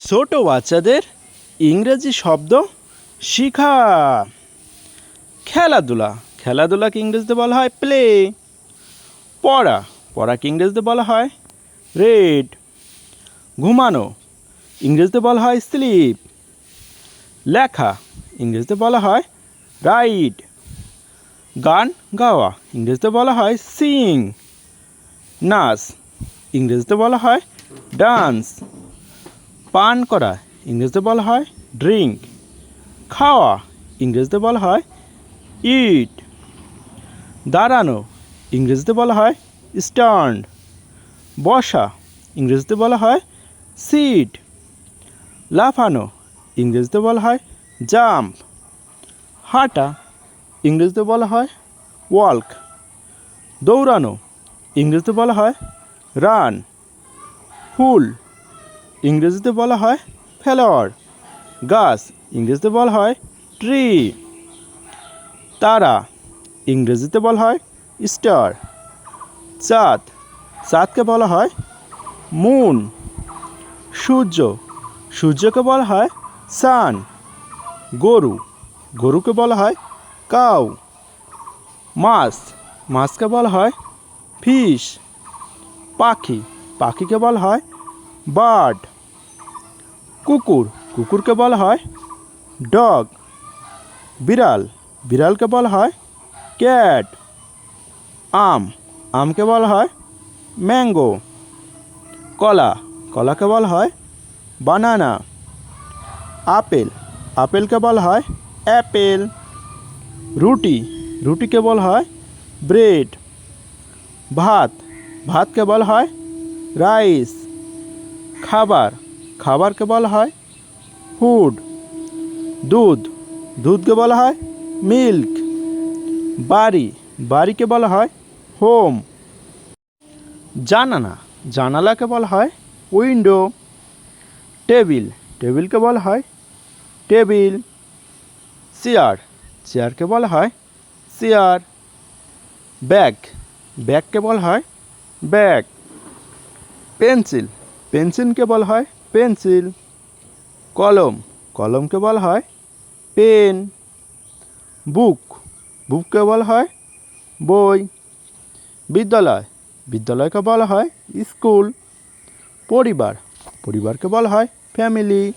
ছোট বাচ্চাদের ইংরেজি শব্দ শিখা। খেলাধুলা, খেলাধুলাকে ইংরেজিতে বলা হয় প্লে। পড়া, পড়াকে ইংরেজিতে বলা হয় রেড। ঘুমানো, ইংরেজিতে বলা হয় স্লিপ। লেখা, ইংরেজিতে বলা হয় রাইট। গান গাওয়া, ইংরেজিতে বলা হয় সিং। নাচ, ইংরেজিতে বলা হয় ডান্স। পান করা, ইংরেজিতে বলা হয় ড্রিঙ্ক। খাওয়া, ইংরেজিতে বলা হয় ইট। দাঁড়ানো, ইংরেজিতে বলা হয় স্ট্যান্ড। বসা, ইংরেজিতে বলা হয় সিট। লাফানো, ইংরেজিতে বলা হয় জাম্প। হাঁটা, ইংরেজিতে বলা হয় ওয়াল্ক। দৌড়ানো, ইংরেজিতে বলা হয় রান। ফুল, ইংরেজিতে বলা হয় ফ্লাওয়ার। গাছ, ইংরেজিতে বলা হয় ট্রি। তারা, ইংরেজিতে বলা হয় স্টার। চাঁদ, চাঁদকে বলা হয় মুন। সূর্য, সূর্যকে বলা হয় সান। গরু, গরুকে বলা হয় কাউ। মাছ, মাছকে বলা হয় ফিশ। পাখি, পাখিকে বলা হয় বার্ড। কুকুর, কুকুরকে বলা হয় ডগ। বিড়াল, বিড়ালকে বলা হয় ক্যাট। আম, আমকে বলা হয় ম্যাঙ্গো। কলা, কলাকে বলা হয় বানানা। আপেল, আপেলকে বলা হয় অ্যাপেল। রুটি, রুটিকে বলা হয় ব্রেড। ভাত, ভাতকে বলা হয় রাইস। খাবার, খাবারকে বলা হয় ফুড। দুধ, দুধকে বলা হয় মিল্ক। বাড়ি, বাড়িকে বলা হয় হোম। জানালা, জানালাকে বলা হয় উইন্ডো। টেবিল, টেবিলকে বলা হয় টেবিল। চেয়ার, চেয়ারকে বলা হয় চেয়ার। ব্যাগ, ব্যাগকে বলা হয় ব্যাগ। পেন্সিল, পেন্সিলকে বলা হয় পেন্সিল। কলম, কলমকে বলা হয় পেন। বুক, বুককে বলা হয় বই। বিদ্যালয়, বিদ্যালয়কে বলা হয় স্কুল। পরিবার, পরিবারকে বলা হয় ফ্যামিলি।